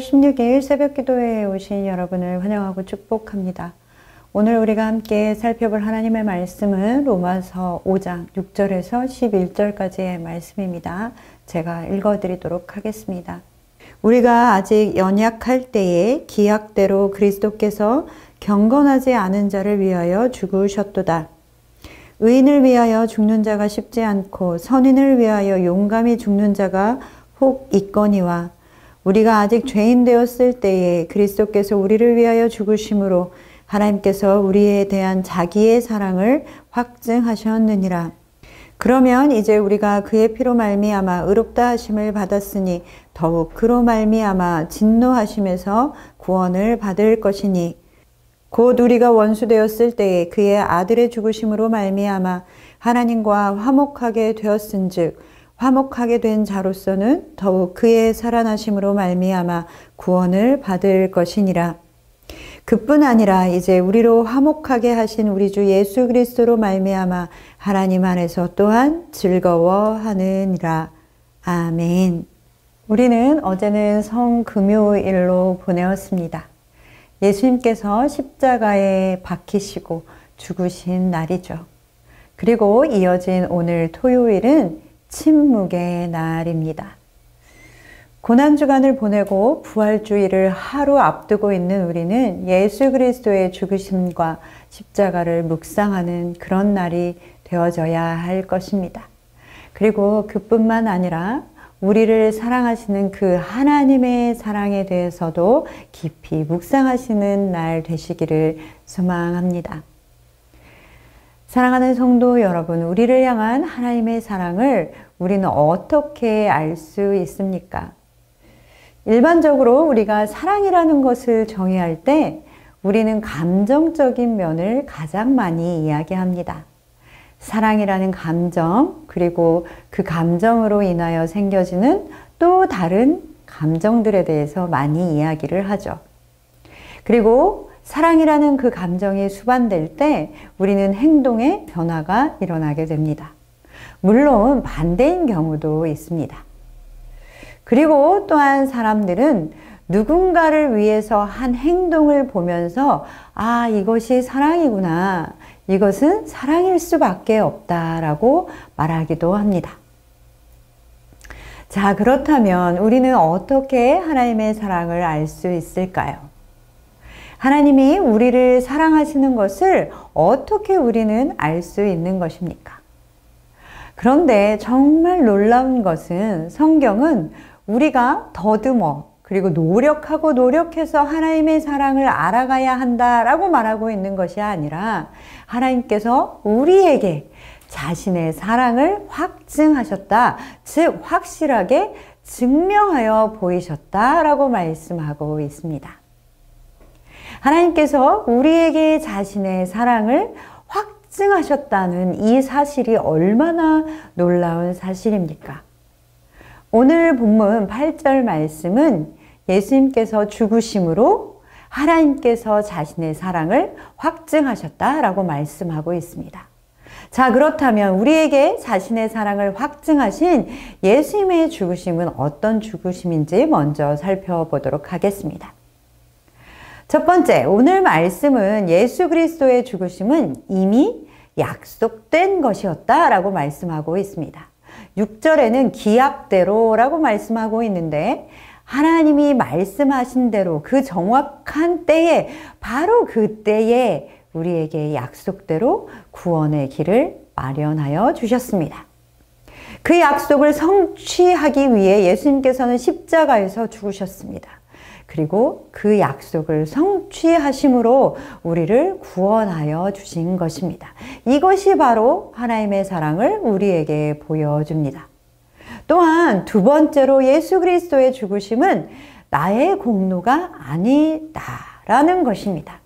16일 새벽기도회에 오신 여러분을 환영하고 축복합니다. 오늘 우리가 함께 살펴볼 하나님의 말씀은 로마서 5장 6절에서 11절까지의 말씀입니다. 제가 읽어드리도록 하겠습니다. 우리가 아직 연약할 때에 기약대로 그리스도께서 경건하지 않은 자를 위하여 죽으셨도다. 의인을 위하여 죽는 자가 쉽지 않고 선인을 위하여 용감히 죽는 자가 혹 있거니와 우리가 아직 죄인 되었을 때에 그리스도께서 우리를 위하여 죽으심으로 하나님께서 우리에 대한 자기의 사랑을 확증하셨느니라. 그러면 이제 우리가 그의 피로 말미암아 의롭다 하심을 받았으니 더욱 그로 말미암아 진노하심에서 구원을 받을 것이니 곧 우리가 원수 되었을 때에 그의 아들의 죽으심으로 말미암아 하나님과 화목하게 되었은즉 화목하게 된 자로서는 더욱 그의 살아나심으로 말미암아 구원을 받을 것이니라. 그뿐 아니라 이제 우리로 화목하게 하신 우리 주 예수 그리스도로 말미암아 하나님 안에서 또한 즐거워하느니라. 아멘. 우리는 어제는 성금요일로 보내었습니다. 예수님께서 십자가에 박히시고 죽으신 날이죠. 그리고 이어진 오늘 토요일은 침묵의 날입니다. 고난주간을 보내고 부활주일을 하루 앞두고 있는 우리는 예수 그리스도의 죽으심과 십자가를 묵상하는 그런 날이 되어져야 할 것입니다. 그리고 그뿐만 아니라 우리를 사랑하시는 그 하나님의 사랑에 대해서도 깊이 묵상하시는 날 되시기를 소망합니다. 사랑하는 성도 여러분, 우리를 향한 하나님의 사랑을 우리는 어떻게 알 수 있습니까? 일반적으로 우리가 사랑이라는 것을 정의할 때 우리는 감정적인 면을 가장 많이 이야기합니다. 사랑이라는 감정, 그리고 그 감정으로 인하여 생겨지는 또 다른 감정들에 대해서 많이 이야기를 하죠. 그리고 사랑이라는 그 감정이 수반될 때 우리는 행동의 변화가 일어나게 됩니다. 물론 반대인 경우도 있습니다. 그리고 또한 사람들은 누군가를 위해서 한 행동을 보면서 아, 이것이 사랑이구나. 이것은 사랑일 수밖에 없다라고 말하기도 합니다. 자, 그렇다면 우리는 어떻게 하나님의 사랑을 알 수 있을까요? 하나님이 우리를 사랑하시는 것을 어떻게 우리는 알 수 있는 것입니까? 그런데 정말 놀라운 것은 성경은 우리가 더듬어 그리고 노력해서 하나님의 사랑을 알아가야 한다라고 말하고 있는 것이 아니라 하나님께서 우리에게 자신의 사랑을 확증하셨다. 즉 확실하게 증명하여 보이셨다라고 말씀하고 있습니다. 하나님께서 우리에게 자신의 사랑을 확증하셨다는 이 사실이 얼마나 놀라운 사실입니까? 오늘 본문 8절 말씀은 예수님께서 죽으심으로 하나님께서 자신의 사랑을 확증하셨다라고 말씀하고 있습니다. 자, 그렇다면 우리에게 자신의 사랑을 확증하신 예수님의 죽으심은 어떤 죽으심인지 먼저 살펴보도록 하겠습니다. 첫 번째, 오늘 말씀은 예수 그리스도의 죽으심은 이미 약속된 것이었다라고 말씀하고 있습니다. 6절에는 기약대로라고 말씀하고 있는데 하나님이 말씀하신 대로 그 정확한 때에 바로 그 때에 우리에게 약속대로 구원의 길을 마련하여 주셨습니다. 그 약속을 성취하기 위해 예수님께서는 십자가에서 죽으셨습니다. 그리고 그 약속을 성취하심으로 우리를 구원하여 주신 것입니다. 이것이 바로 하나님의 사랑을 우리에게 보여줍니다. 또한 두 번째로 예수 그리스도의 죽으심은 나의 공로가 아니다라는 것입니다.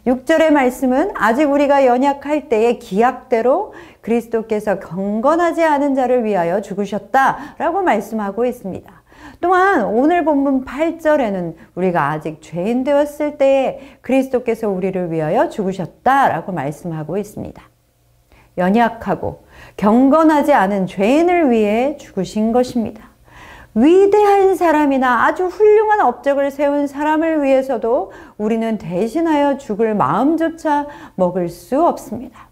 6절의 말씀은 아직 우리가 연약할 때에 기약대로 그리스도께서 경건하지 않은 자를 위하여 죽으셨다라고 말씀하고 있습니다. 또한 오늘 본문 8절에는 우리가 아직 죄인 되었을 때에 그리스도께서 우리를 위하여 죽으셨다라고 말씀하고 있습니다. 연약하고 경건하지 않은 죄인을 위해 죽으신 것입니다. 위대한 사람이나 아주 훌륭한 업적을 세운 사람을 위해서도 우리는 대신하여 죽을 마음조차 먹을 수 없습니다.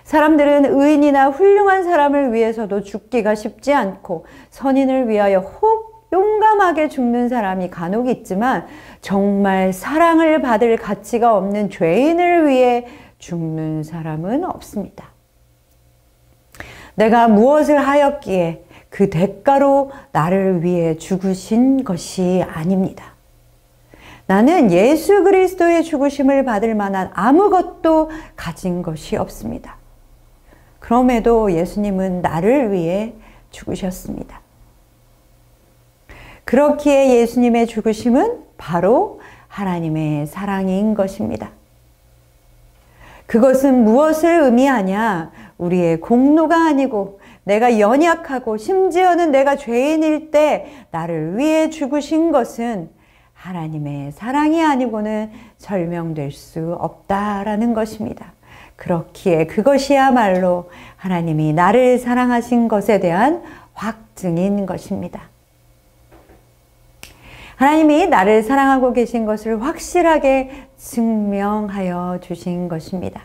사람들은 의인이나 훌륭한 사람을 위해서도 죽기가 쉽지 않고 선인을 위하여 혹 용감하게 죽는 사람이 간혹 있지만 정말 사랑을 받을 가치가 없는 죄인을 위해 죽는 사람은 없습니다. 내가 무엇을 하였기에 그 대가로 나를 위해 죽으신 것이 아닙니다. 나는 예수 그리스도의 죽으심을 받을 만한 아무것도 가진 것이 없습니다. 그럼에도 예수님은 나를 위해 죽으셨습니다. 그렇기에 예수님의 죽으심은 바로 하나님의 사랑인 것입니다. 그것은 무엇을 의미하냐? 우리의 공로가 아니고 내가 연약하고 심지어는 내가 죄인일 때 나를 위해 죽으신 것은 하나님의 사랑이 아니고는 설명될 수 없다라는 것입니다. 그렇기에 그것이야말로 하나님이 나를 사랑하신 것에 대한 확증인 것입니다. 하나님이 나를 사랑하고 계신 것을 확실하게 증명하여 주신 것입니다.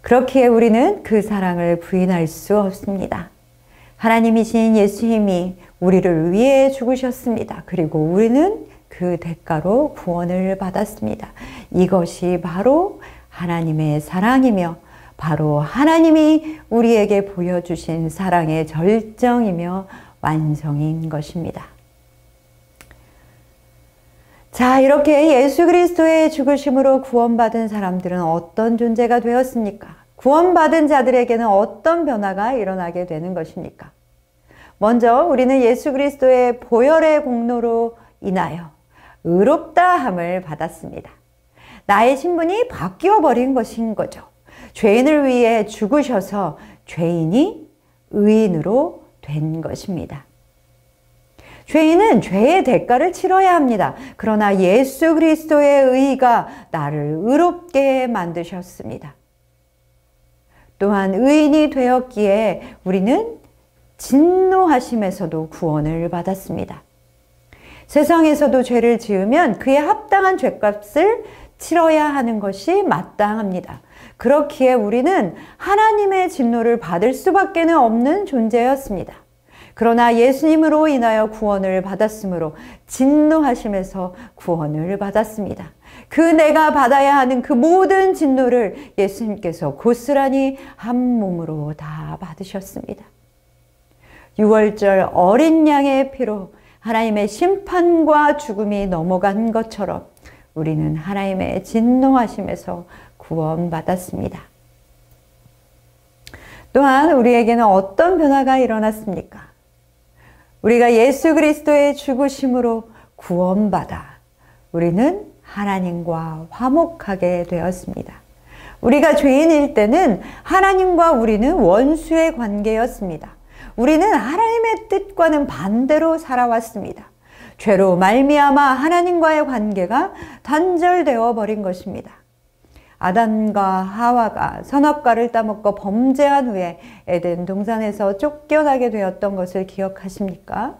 그렇기에 우리는 그 사랑을 부인할 수 없습니다. 하나님이신 예수님이 우리를 위해 죽으셨습니다. 그리고 우리는 그 대가로 구원을 받았습니다. 이것이 바로 하나님의 사랑이며 바로 하나님이 우리에게 보여주신 사랑의 절정이며 완성인 것입니다. 자, 이렇게 예수 그리스도의 죽으심으로 구원받은 사람들은 어떤 존재가 되었습니까? 구원받은 자들에게는 어떤 변화가 일어나게 되는 것입니까? 먼저 우리는 예수 그리스도의 보혈의 공로로 인하여 의롭다함을 받았습니다. 나의 신분이 바뀌어 버린 것인 거죠. 죄인을 위해 죽으셔서 죄인이 의인으로 된 것입니다. 죄인은 죄의 대가를 치러야 합니다. 그러나 예수 그리스도의 의가 나를 의롭게 만드셨습니다. 또한 의인이 되었기에 우리는 진노하심에서도 구원을 받았습니다. 세상에서도 죄를 지으면 그에 합당한 죄값을 치러야 하는 것이 마땅합니다. 그렇기에 우리는 하나님의 진노를 받을 수밖에 없는 존재였습니다. 그러나 예수님으로 인하여 구원을 받았으므로 진노하심에서 구원을 받았습니다. 그 내가 받아야 하는 그 모든 진노를 예수님께서 고스란히 한 몸으로 다 받으셨습니다. 유월절 어린 양의 피로 하나님의 심판과 죽음이 넘어간 것처럼 우리는 하나님의 진노하심에서 구원받았습니다. 또한 우리에게는 어떤 변화가 일어났습니까? 우리가 예수 그리스도의 죽으심으로 구원받아 우리는 하나님과 화목하게 되었습니다. 우리가 죄인일 때는 하나님과 우리는 원수의 관계였습니다. 우리는 하나님의 뜻과는 반대로 살아왔습니다. 죄로 말미암아 하나님과의 관계가 단절되어 버린 것입니다. 아담과 하와가 선악과를 따먹고 범죄한 후에 에덴 동산에서 쫓겨나게 되었던 것을 기억하십니까?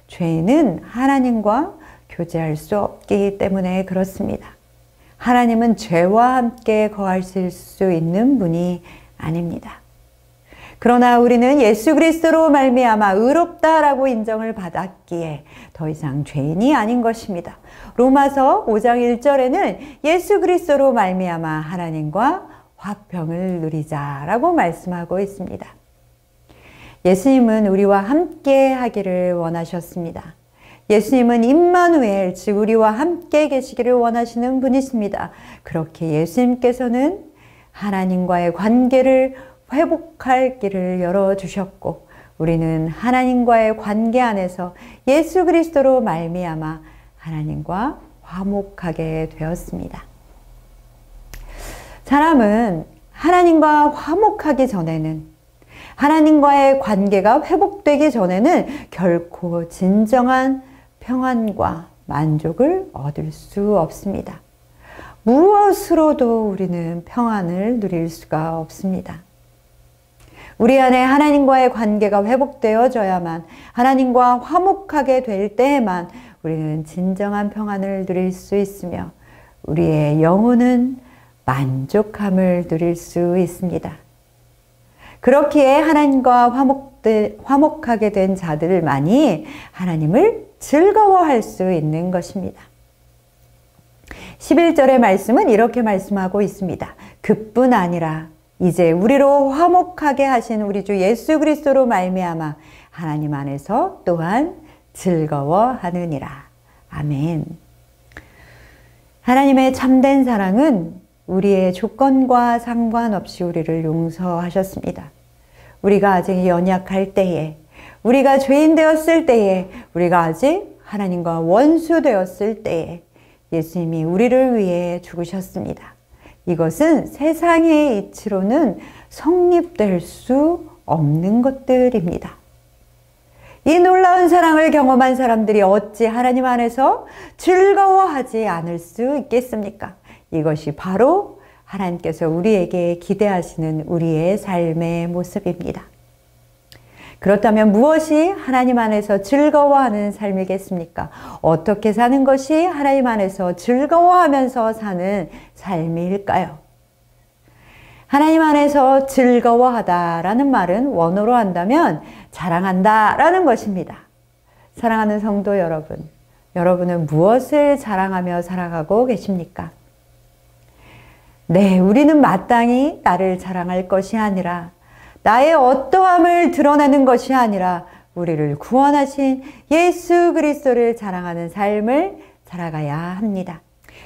죄인은 하나님과 교제할 수 없기 때문에 그렇습니다. 하나님은 죄와 함께 거하실 수 있는 분이 아닙니다. 그러나 우리는 예수 그리스도로 말미암아 의롭다라고 인정을 받았기에 더 이상 죄인이 아닌 것입니다. 로마서 5장 1절에는 예수 그리스도로 말미암아 하나님과 화평을 누리자라고 말씀하고 있습니다. 예수님은 우리와 함께 하기를 원하셨습니다. 예수님은 임마누엘, 즉 우리와 함께 계시기를 원하시는 분이십니다. 그렇게 예수님께서는 하나님과의 관계를 회복할 길을 열어주셨고 우리는 하나님과의 관계 안에서 예수 그리스도로 말미암아 하나님과 화목하게 되었습니다. 사람은 하나님과 화목하기 전에는, 하나님과의 관계가 회복되기 전에는 결코 진정한 평안과 만족을 얻을 수 없습니다. 무엇으로도 우리는 평안을 누릴 수가 없습니다. 우리 안에 하나님과의 관계가 회복되어져야만, 하나님과 화목하게 될 때에만 우리는 진정한 평안을 누릴 수 있으며 우리의 영혼은 만족함을 누릴 수 있습니다. 그렇기에 하나님과 화목하게 된 자들만이 하나님을 즐거워할 수 있는 것입니다. 11절의 말씀은 이렇게 말씀하고 있습니다. 그뿐 아니라 이제 우리로 화목하게 하신 우리 주 예수 그리스도로 말미암아 하나님 안에서 또한 즐거워하느니라. 아멘. 하나님의 참된 사랑은 우리의 조건과 상관없이 우리를 용서하셨습니다. 우리가 아직 연약할 때에, 우리가 죄인 되었을 때에, 우리가 아직 하나님과 원수 되었을 때에 예수님이 우리를 위해 죽으셨습니다. 이것은 세상의 이치로는 성립될 수 없는 것들입니다. 이 놀라운 사랑을 경험한 사람들이 어찌 하나님 안에서 즐거워하지 않을 수 있겠습니까? 이것이 바로 하나님께서 우리에게 기대하시는 우리의 삶의 모습입니다. 그렇다면 무엇이 하나님 안에서 즐거워하는 삶이겠습니까? 어떻게 사는 것이 하나님 안에서 즐거워하면서 사는 삶일까요? 하나님 안에서 즐거워하다라는 말은 원어로 한다면 자랑한다라는 것입니다. 사랑하는 성도 여러분, 여러분은 무엇을 자랑하며 살아가고 계십니까? 네, 우리는 마땅히 나를 자랑할 것이 아니라 나의 어떠함을 드러내는 것이 아니라 우리를 구원하신 예수 그리스도를 자랑하는 삶을 살아가야 합니다.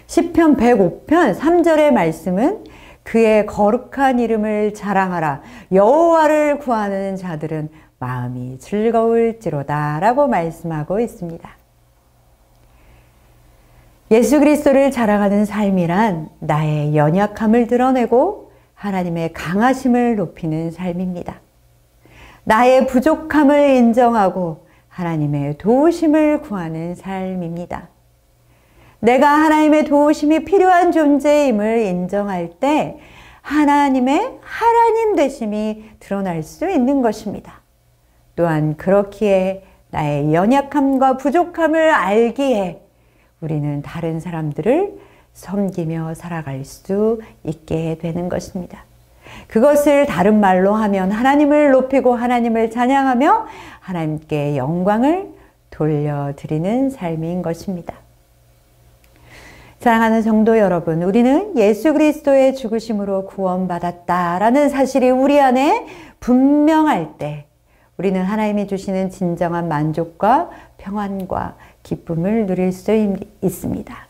시편 105편 3절의 말씀은 그의 거룩한 이름을 자랑하라. 여호와를 구하는 자들은 마음이 즐거울지로다 라고 말씀하고 있습니다. 예수 그리스도를 자랑하는 삶이란 나의 연약함을 드러내고 하나님의 강하심을 높이는 삶입니다. 나의 부족함을 인정하고 하나님의 도우심을 구하는 삶입니다. 내가 하나님의 도우심이 필요한 존재임을 인정할 때 하나님의 하나님 되심이 드러날 수 있는 것입니다. 또한 그렇기에 나의 연약함과 부족함을 알기에 우리는 다른 사람들을 섬기며 살아갈 수 있게 되는 것입니다. 그것을 다른 말로 하면 하나님을 높이고 하나님을 찬양하며 하나님께 영광을 돌려드리는 삶인 것입니다. 사랑하는 성도 여러분, 우리는 예수 그리스도의 죽으심으로 구원받았다라는 사실이 우리 안에 분명할 때 우리는 하나님이 주시는 진정한 만족과 평안과 기쁨을 누릴 수 있습니다.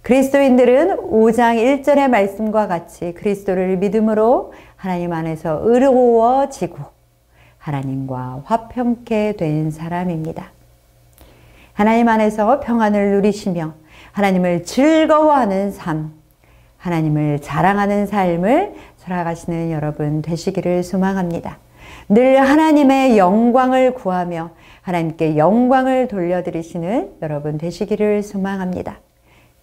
그리스도인들은 5장 1절의 말씀과 같이 그리스도를 믿음으로 하나님 안에서 의로워지고 하나님과 화평케 된 사람입니다. 하나님 안에서 평안을 누리시며 하나님을 즐거워하는 삶, 하나님을 자랑하는 삶을 살아가시는 여러분 되시기를 소망합니다. 늘 하나님의 영광을 구하며 하나님께 영광을 돌려드리시는 여러분 되시기를 소망합니다.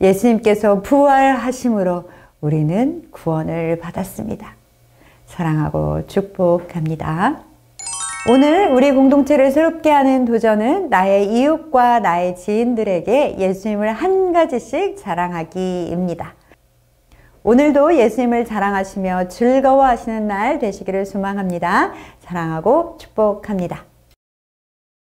예수님께서 부활하심으로 우리는 구원을 받았습니다. 사랑하고 축복합니다. 오늘 우리 공동체를 새롭게 하는 도전은 나의 이웃과 나의 지인들에게 예수님을 한 가지씩 자랑하기입니다. 오늘도 예수님을 자랑하시며 즐거워하시는 날 되시기를 소망합니다. 사랑하고 축복합니다.